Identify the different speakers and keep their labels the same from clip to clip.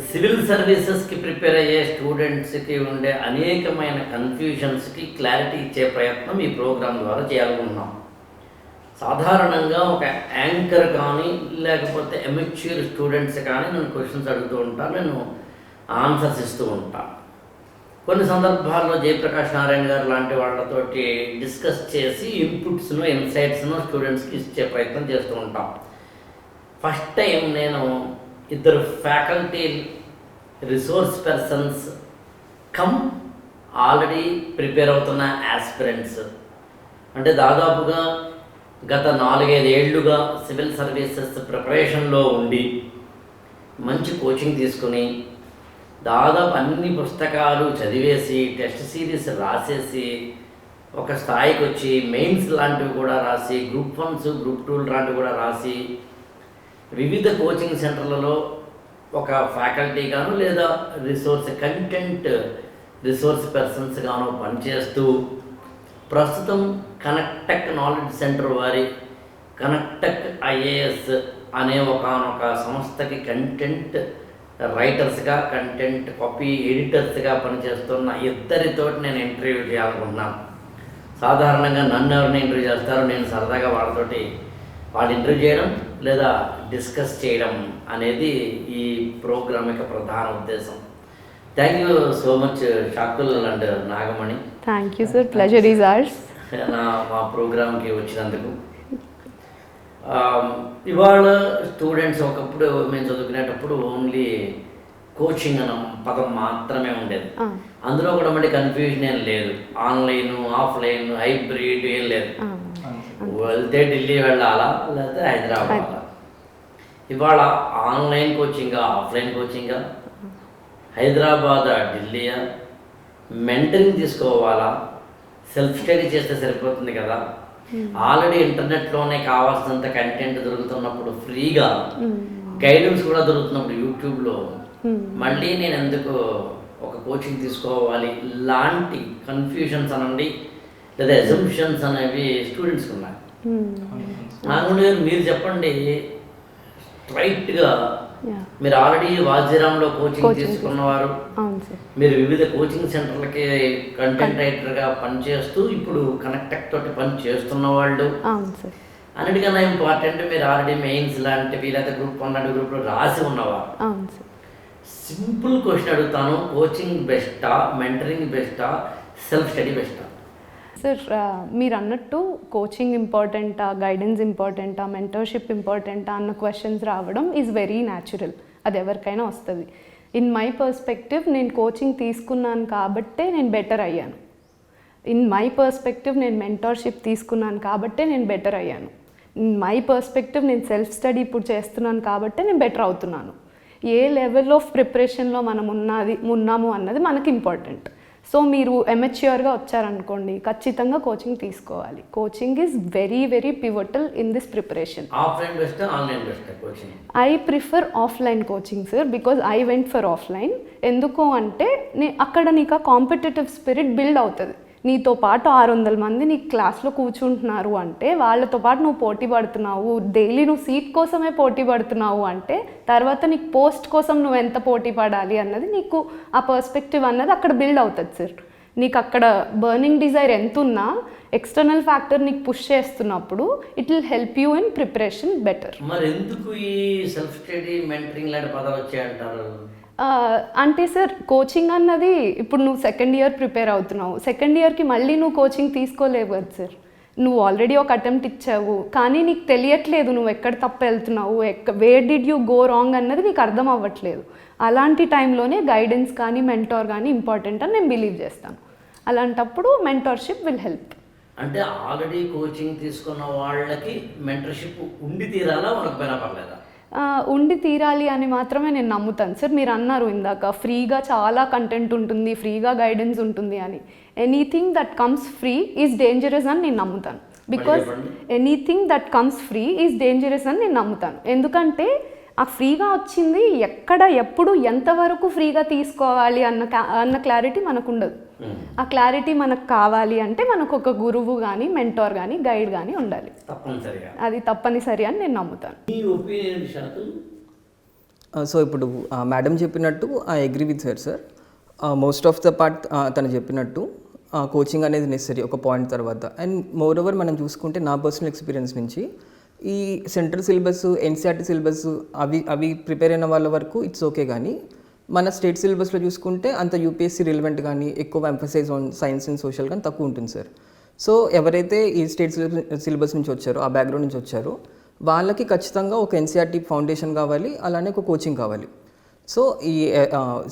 Speaker 1: Civil సర్వీసెస్కి prepare అయ్యే స్టూడెంట్స్కి ఉండే అనేకమైన కన్ఫ్యూషన్స్కి క్లారిటీ ఇచ్చే ప్రయత్నం ఈ ప్రోగ్రాం ద్వారా చేయాలనుకున్నాం. సాధారణంగా ఒక యాంకర్ కానీ లేకపోతే ఎమెచ్యూర్ స్టూడెంట్స్ కానీ నేను క్వశ్చన్స్ అడుగుతూ ఉంటాను, నేను ఆన్సర్స్ ఇస్తూ ఉంటాను. కొన్ని సందర్భాల్లో జయప్రకాష్ నారాయణ గారు లాంటి వాళ్ళతోటి డిస్కస్ చేసి ఇన్పుట్స్ను ఇన్సైట్స్ను స్టూడెంట్స్కి ఇచ్చే ప్రయత్నం చేస్తూ ఉంటాం. ఫస్ట్ టైం నేను ఇద్దరు faculty resource persons come already prepare అవుతున్న యాస్పిరెంట్స్, అంటే దాదాపుగా గత 4-5 ఏళ్లుగా సివిల్ సర్వీసెస్ ప్రిపరేషన్లో ఉండి మంచి కోచింగ్ తీసుకుని దాదాపు అన్ని పుస్తకాలు చదివేసి టెస్ట్ సిరీస్ రాసేసి ఒక స్థాయికి వచ్చి మెయిన్స్ లాంటివి కూడా రాసి గ్రూప్ 1 గ్రూప్ 2 లాంటివి కూడా రాసి వివిధ కోచింగ్ సెంటర్లలో ఒక ఫ్యాకల్టీ గాను లేదా కంటెంట్ రిసోర్స్ పర్సన్స్ గాను పనిచేస్తూ ప్రస్తుతం కనెక్టెక్ నాలెడ్జ్ సెంటర్ వారి కనెక్టెక్ ఐఏఎస్ అనే ఒకనొక సంస్థకి కంటెంట్ రైటర్స్గా కంటెంట్ కాపీ ఎడిటర్స్గా పనిచేస్తున్న ఇద్దరితోటి నేను ఇంటర్వ్యూ చేయాలనుకుంటున్నాను. సాధారణంగా నన్ను ఎవరిని ఇంటర్వ్యూ చేస్తారో నేను సరదాగా వాళ్ళు ఇంటర్వ్యూ చేయడం లేదా డిస్కస్ చేయడం అనేది ఈ ప్రోగ్రామ్ యొక్క ప్రధాన ఉద్దేశం. Thank you so much Shakul and Nagamani.
Speaker 2: Thank you sir, pleasure is ours.
Speaker 1: మా ప్రోగ్రామ్కి వచ్చినందుకు. ఇవాళ స్టూడెంట్స్ ఒకప్పుడు మేము చదువుకునేటప్పుడు ఓన్లీ కోచింగ్ అన్న పదం మాత్రమే ఉండేది. అందులో కూడా మళ్ళీ కన్ఫ్యూజన్ ఏం లేదు, ఆన్లైన్ ఆఫ్లైన్ హైబ్రిడ్ ఏం లేదు. వెళ్తే ఢిల్లీ వెళ్ళాలా లేకపోతే హైదరాబాద్ వెళ్ళాలా. ఇవాళ ఆన్లైన్ కోచింగా ఆఫ్లైన్ కోచింగా, హైదరాబాద్ ఢిల్లీయా, మెంటరింగ్ తీసుకోవాలా, సెల్ఫ్ స్టడీ చేస్తే సరిపోతుంది కదా. ఆల్రెడీ ఇంటర్నెట్లోనే కావాల్సినంత కంటెంట్ దొరుకుతున్నప్పుడు, ఫ్రీగా గైడెన్స్ కూడా దొరుకుతున్నప్పుడు యూట్యూబ్లో, మళ్ళీ నేను ఎందుకు ఒక కోచింగ్ తీసుకోవాలి లాంటి కన్ఫ్యూషన్స్ అనండి లేదా అజంప్షన్స్ అనేవి స్టూడెంట్స్కి ఉన్నాయి. నాకు మీరు చెప్పండి స్ట్రైట్గా, మీరు ఆల్రెడీ వాజీరామ్లో కోచింగ్ తీసుకున్నవారు, మీరు వివిధ కోచింగ్ సెంటర్లకి కంటెంట్ రైటర్గా పనిచేస్తూ ఇప్పుడు కనెక్టెక్ తోటి పని చేస్తున్న వాళ్ళు, అన్నిటికన్నా ఇంపార్టెంట్ మీరు ఆల్రెడీ మెయిన్స్ లాంటివి లేదా గ్రూప్ 1 లాంటి గ్రూప్లో రాసి ఉన్నవారు. సింపుల్ క్వశ్చన్ అడుగుతాను, కోచింగ్ బెస్టా, మెంటరింగ్ బెస్టా, సెల్ఫ్ స్టడీ బెస్టా?
Speaker 2: సార్, మీరు అన్నట్టు కోచింగ్ ఇంపార్టెంటా, గైడెన్స్ ఇంపార్టెంటా, మెంటర్షిప్ ఇంపార్టెంటా అన్న క్వశ్చన్స్ రావడం ఈజ్ వెరీ న్యాచురల్. అది ఎవరికైనా వస్తుంది. ఇన్ మై పర్స్పెక్టివ్, నేను కోచింగ్ తీసుకున్నాను కాబట్టే నేను బెటర్ అయ్యాను. ఇన్ మై పర్స్పెక్టివ్, నేను మెంటర్షిప్ తీసుకున్నాను కాబట్టే నేను బెటర్ అయ్యాను. ఇన్ మై పర్స్పెక్టివ్, నేను సెల్ఫ్ స్టడీ ఇప్పుడు చేస్తున్నాను కాబట్టే నేను బెటర్ అవుతున్నాను. ఏ లెవెల్ ఆఫ్ ప్రిపరేషన్లో మనం ఉన్నాము అన్నది మనకి ఇంపార్టెంట్. సో మీరు ఎమెచ్యూర్గా వచ్చారనుకోండి, ఖచ్చితంగా కోచింగ్ తీసుకోవాలి. Coaching is very very pivotal in this preparation.
Speaker 1: Offline best, online best coaching?
Speaker 2: I prefer offline coaching sir, because I went for offline. ఎందుకు అంటే అక్కడ నీకు ఆ కాంపిటేటివ్ స్పిరిట్ బిల్డ్ అవుతుంది. నీతో పాటు 600 మంది నీ క్లాస్లో కూర్చుంటున్నారు అంటే వాళ్ళతో పాటు నువ్వు పోటీ పడుతున్నావు. డైలీ నువ్వు సీట్ కోసమే పోటీ పడుతున్నావు అంటే తర్వాత నీకు పోస్ట్ కోసం నువ్వు ఎంత పోటీ పడాలి అన్నది నీకు ఆ పర్స్పెక్టివ్ అన్నది అక్కడ బిల్డ్ అవుతుంది సార్. నీకు అక్కడ బర్నింగ్ డిజైర్ ఎంత ఉన్నా ఎక్స్టర్నల్ ఫ్యాక్టర్ నీకు పుష్ చేస్తున్నప్పుడు it will help you in preparation better.
Speaker 1: మరి ఎందుకు ఈ సెల్ఫ్ స్టడీ మెంటరింగ్ లాంటి పదాలు వచ్చాయంటారు?
Speaker 2: అంటే సార్, కోచింగ్ అన్నది ఇప్పుడు నువ్వు సెకండ్ ఇయర్ ప్రిపేర్ అవుతున్నావు, సెకండ్ ఇయర్కి మళ్ళీ నువ్వు కోచింగ్ తీసుకోలేవు కదా సార్. నువ్వు ఆల్రెడీ ఒక అటెంప్ట్ ఇచ్చావు, కానీ నీకు తెలియట్లేదు నువ్వు ఎక్కడ తప్పు వెళ్తున్నావు, where did you go wrong అన్నది నీకు అర్థం అవ్వట్లేదు. అలాంటి టైంలోనే గైడెన్స్ కానీ మెంటార్ కానీ ఇంపార్టెంట్ అని నేను బిలీవ్ చేస్తాను. అలాంటప్పుడు మెంటార్షిప్ విల్ హెల్ప్.
Speaker 1: అంటే ఆల్రెడీ కోచింగ్ తీసుకున్న వాళ్ళకి మెంటర్షిప్ ఉండి తీరాలా, మనకు పైన పర్లేదా?
Speaker 2: ఉండి తీరాలి అని మాత్రమే నేను నమ్ముతాను సార్. మీరు అన్నారు ఇందాక ఫ్రీగా చాలా కంటెంట్ ఉంటుంది, ఫ్రీగా గైడెన్స్ ఉంటుంది అని. Anything that comes free is dangerous అని నేను నమ్ముతాను. Because anything that comes free is dangerous అని నేను నమ్ముతాను. ఎందుకంటే ఆ ఫ్రీగా వచ్చింది ఎక్కడ ఎప్పుడు ఎంతవరకు ఫ్రీగా తీసుకోవాలి అన్న క్లారిటీ మనకు ఉండదు. ఆ క్లారిటీ మనకు కావాలి అంటే మనకు ఒక గురువు కానీ మెంటార్ కానీ గైడ్ కానీ ఉండాలి. అది తప్పనిసరి అని నేను నమ్ముతాను.
Speaker 3: సో ఇప్పుడు మేడం చెప్పినట్టు I agree with her sir. Most of the part తను చెప్పినట్టు కోచింగ్ అనేది నెసరీ ఒక పాయింట్ తర్వాత. అండ్ మోర్ ఓవర్ మనం చూసుకుంటే నా పర్సనల్ ఎక్స్పీరియన్స్ నుంచి ఈ సెంట్రల్ సిలబస్ ఎన్సీఆర్టీ సిలబస్ అవి ప్రిపేర్ అయిన వాళ్ళ వరకు ఇట్స్ ఓకే, కానీ మన స్టేట్ సిలబస్లో చూసుకుంటే అంత యూపీఎస్సీ రిలవెంట్ కానీ ఎక్కువ emphasise on science and social కానీ తక్కువ ఉంటుంది సార్. సో ఎవరైతే ఈ స్టేట్ సిలబస్ నుంచి వచ్చారో, ఆ బ్యాక్గ్రౌండ్ నుంచి వచ్చారో, వాళ్ళకి ఖచ్చితంగా ఒక ఎన్సీఆర్టీ ఫౌండేషన్ కావాలి, అలానే ఒక కోచింగ్ కావాలి. సో ఈ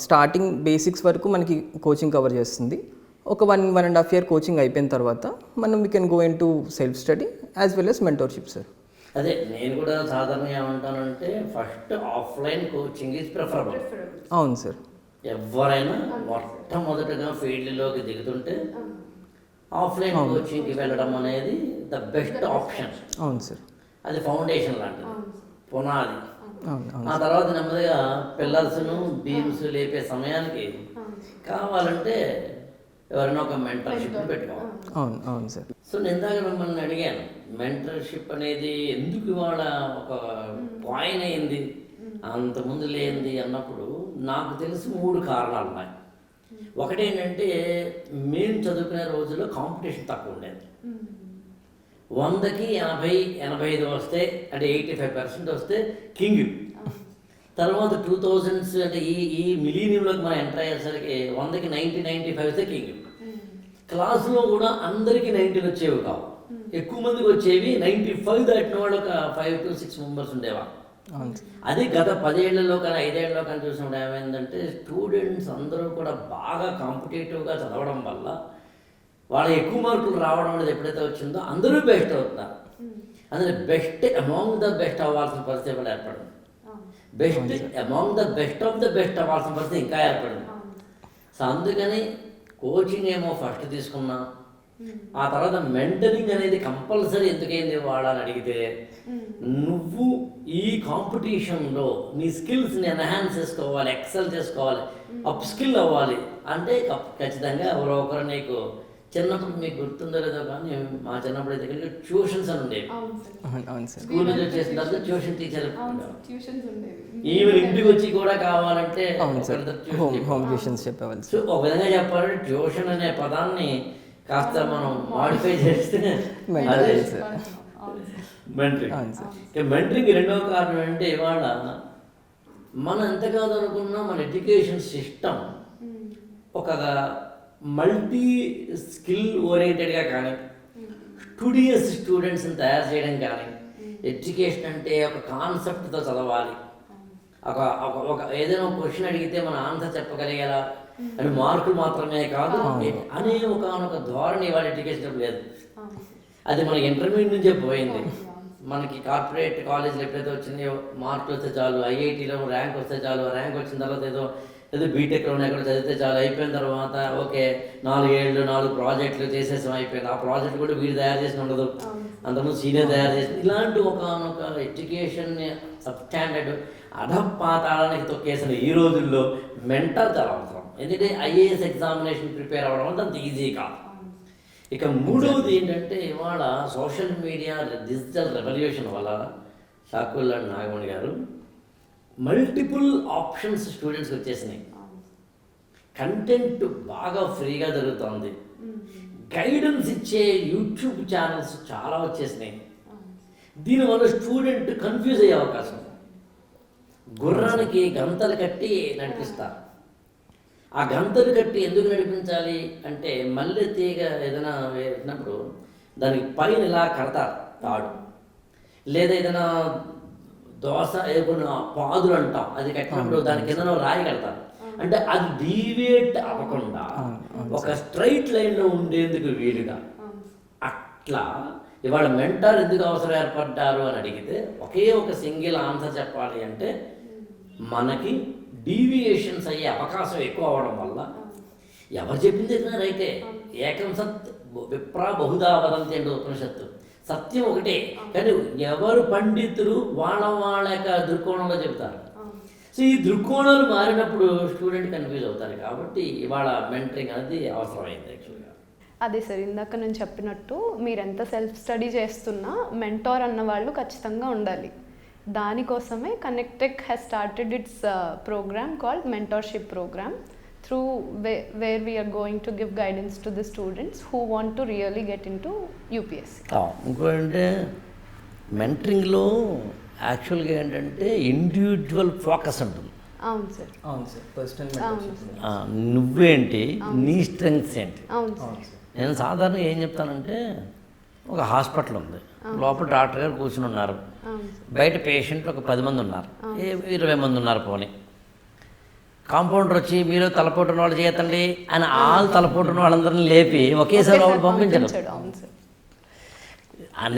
Speaker 3: స్టార్టింగ్ బేసిక్స్ వరకు మనకి కోచింగ్ కవర్ చేస్తుంది. ఒక 1.5 year కోచింగ్ అయిపోయిన తర్వాత మనం we can go into self study as well as mentorship sir.
Speaker 1: అదే నేను కూడా సాధారణంగా ఏమంటానంటే first offline coaching is preferable.
Speaker 3: అవును సార్.
Speaker 1: ఎవరైనా మొట్టమొదటిగా ఫీల్డ్లోకి దిగుతుంటే ఆఫ్లైన్ కోచింగ్కి వెళ్ళడం అనేది ద బెస్ట్ ఆప్షన్.
Speaker 3: అవును సార్.
Speaker 1: అది ఫౌండేషన్ లాంటిది, పునాది.
Speaker 3: అవును.
Speaker 1: ఆ తర్వాత నెమ్మదిగా పిల్లర్స్ను బీమ్స్ లేపే సమయానికి కావాలంటే ఎవరైనా ఒక మెంటర్షిప్ పెట్టుకోవాలి.
Speaker 3: అవును. అవును సార్.
Speaker 1: సో నేను ఇందాక మిమ్మల్ని అడిగాను, మెంటర్షిప్ అనేది ఎందుకు ఇవాళ ఒక కాయిన్ అయింది, అంతకుముందు లేనిది అన్నప్పుడు నాకు తెలిసి 3 కారణాలు ఉన్నాయి. ఒకటేంటంటే మేము చదువుకునే రోజుల్లో కాంపిటీషన్ తక్కువ ఉండేది. 100కి 80-85 వస్తే అంటే 85% వస్తే కింగ్. తర్వాత 2000s అంటే ఈ మిలీనియంలోకి మనం ఎంటర్ అయ్యేసరికి 100కి 90-95 వస్తే కింగ్. క్లాసులో కూడా అందరికీ 90 వచ్చేవి కావు, ఎక్కువ మందికి వచ్చేవి 95 దాటిన వాళ్ళు ఒక 5 to 6 మెంబర్స్ ఉండేవా. అది గత 10 ఏళ్లలో కానీ 5 ఏళ్లలో కానీ చూసినప్పుడు ఏమైందంటే స్టూడెంట్స్ అందరూ కూడా బాగా కాంపిటేటివ్గా చదవడం వల్ల వాళ్ళ ఎక్కువ మార్కులు రావడం అనేది ఎప్పుడైతే వచ్చిందో అందరూ బెస్ట్ అవుతున్నారు. అందులో బెస్ట్ అమాంగ్ ద బెస్ట్ అవ్వాల్సిన పరిస్థితి కూడా ఏర్పడింది. Best among the best of the best అవ్వాల్సిన పరిస్థితి ఇంకా ఏర్పడింది. సో అందుకని కోచింగ్ ఏమో ఫస్ట్ తీసుకున్నా, ఆ తర్వాత మెంటరింగ్ అనేది కంపల్సరీ ఎందుకైంది వాడాలని అడిగితే, నువ్వు ఈ కాంపిటీషన్లో నీ స్కిల్స్ని ఎన్హాన్స్ చేసుకోవాలి, ఎక్సెల్ చేసుకోవాలి, అప్ స్కిల్ అవ్వాలి అంటే ఖచ్చితంగా ఎవరో ఒకరు నీకు చిన్నప్పుడు మీకు గుర్తుందో లేదో కానీ మా చిన్నప్పుడు అయితే ట్యూషన్స్ అని ఉండేవి. స్కూల్ నుంచి వచ్చేసిన తర్వాత ట్యూషన్ టీచర్ ఈవెన్ ఇంటికి వచ్చి కూడా కావాలంటే
Speaker 3: చెప్పేవాళ్ళు.
Speaker 1: సో ఒక విధంగా చెప్పాలంటే ట్యూషన్ అనే పదాన్ని కాస్త మనం మాడిఫై చేస్తే మెంటరింగ్. మెంటరింగ్ రెండవ కారణం అంటే ఇవాళ మనం ఎంత కాదు అనుకున్నా మన ఎడ్యుకేషన్ సిస్టమ్ ఒక మల్టీ స్కిల్ ఓరియంటెడ్గా కానీ, స్టూడియస్ స్టూడెంట్స్ని తయారు చేయడం కానీ, ఎడ్యుకేషన్ అంటే ఒక కాన్సెప్ట్తో చదవాలి, ఒక ఏదైనా ఒక క్వశ్చన్ అడిగితే మన ఆన్సర్ చెప్పగలిగేలా అని మార్కులు మాత్రమే కాదు అనే ఒక ధోరణి ఇవాళ ఎడ్యుకేషన్ లేదు. అది మనకి ఇంటర్మీడియట్ నుంచే పోయింది. మనకి కార్పొరేట్ కాలేజీలు ఎప్పుడైతే వచ్చినాయో మార్కులు వస్తే చాలు, ఐఐటీలో ర్యాంక్ వస్తే చాలు, ర్యాంక్ వచ్చిన తర్వాత ఏదో బీటెక్లో ఎక్కడ చదివితే చాలు, అయిపోయిన తర్వాత ఓకే 4 ఏళ్ళు 4 ప్రాజెక్టులు చేసేసాం, అయిపోయింది. ఆ ప్రాజెక్ట్ కూడా వీడు తయారు చేసిన ఉండదు, అంతకుముందు సీనియర్ తయారు చేసిన. ఇలాంటి ఒక ఎడ్యుకేషన్ని సబ్ స్టాండర్డ్ అధపాతాళానికి తొక్కేసిన ఈ రోజుల్లో మెంటర్ చాలా అవసరం. ఎందుకంటే ఐఏఎస్ ఎగ్జామినేషన్ ప్రిపేర్ అవ్వడం అంటే అంత ఈజీ కాదు. ఇక మూడవది ఏంటంటే ఇవాళ సోషల్ మీడియా డిజిటల్ రెవల్యూషన్ వల్ల షాకుల్లా నాగమణి గారు మల్టిపుల్ ఆప్షన్స్ స్టూడెంట్స్కి వచ్చేసినాయి. కంటెంట్ బాగా ఫ్రీగా దొరుకుతుంది, గైడెన్స్ ఇచ్చే యూట్యూబ్ ఛానల్స్ చాలా వచ్చేసినాయి. దీనివల్ల స్టూడెంట్ కన్ఫ్యూజ్ అయ్యే అవకాశం. గుర్రానికి గంతలు కట్టి నడిపిస్తారు. ఆ గంతలు కట్టి ఎందుకు నడిపించాలి అంటే మల్లె తీగ ఏదైనా వేసినప్పుడు దానికి పైన ఇలా కడతారు తాడు, లేదా ఏదైనా దోశ ఏదైనా పాదులు అంటాం, అది కట్టినప్పుడు దాని కింద రాయి కడతారు. అంటే అది డీవియేట్ అవ్వకుండా ఒక స్ట్రైట్ లైన్లో ఉండేందుకు వీలుగా. అట్లా ఇవాళ మెంటర్ ఎందుకు అవసరం ఏర్పడ్డారు అని అడిగితే ఒకే ఒక సింగిల్ ఆన్సర్ చెప్పాలి అంటే మనకి డీవియేషన్స్ అయ్యే అవకాశం ఎక్కువ అవ్వడం వల్ల ఎవరు చెప్పింది రైతే. ఏకం సత్ విప్రా బహుదా వదంతి అంటే ఉపనిషత్తు. సత్యం ఒకటే, కానీ ఎవరు పండితులు వాళ్ళ యొక్క దృక్కోణంలో చెప్తారు. సో ఈ దృక్కోణాలు మారినప్పుడు స్టూడెంట్ కన్ఫ్యూజ్ అవుతారు. కాబట్టి ఇవాళ మెంటరింగ్ అనేది అవసరమైంది యాక్చువల్గా.
Speaker 2: అదే సార్, ఇందాక నేను చెప్పినట్టు మీరు ఎంత సెల్ఫ్ స్టడీ చేస్తున్నా మెంటార్ అన్న వాళ్ళు ఖచ్చితంగా ఉండాలి. దానికోసమే Connectech has started its program called mentorship program through where we are going to give guidance to the students who want to really get into UPSC.
Speaker 1: ఇంకోటంటే మెంటరింగ్లో యాక్చువల్గా ఏంటంటే ఇండివిజువల్ ఫోకస్ ఉంటుంది.
Speaker 2: అవును సార్.
Speaker 3: అవును సార్, పర్సనల్
Speaker 1: నువ్వేంటి, నీ స్ట్రెంగ్స్ ఏంటి.
Speaker 2: అవును సార్.
Speaker 1: నేను సాధారణంగా ఏం చెప్తానంటే, ఒక హాస్పిటల్ ఉంది, లోపల డాక్టర్ గారు కూర్చుని ఉన్నారు, బయట పేషెంట్లు ఒక 10 మంది ఉన్నారు, 20 మంది ఉన్నారు పోనీ. కాంపౌండర్ వచ్చి మీరు తలపోటున్న వాళ్ళు చేయతండి అని తలపోటున్న వాళ్ళందరినీ లేపి ఒకేసారి లోపల పంపించడం.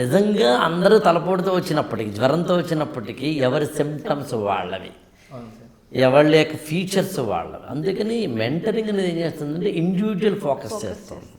Speaker 1: నిజంగా అందరూ తలపోటుతో వచ్చినప్పటికీ, జ్వరంతో వచ్చినప్పటికీ ఎవరి సిమ్టమ్స్ వాళ్ళవి, ఎవరి యొక్క ఫీచర్స్ వాళ్ళవి. అందుకని మెంటరింగ్ అనేది ఏం చేస్తుందంటే ఇండివిజువల్ ఫోకస్ చేస్తుంది.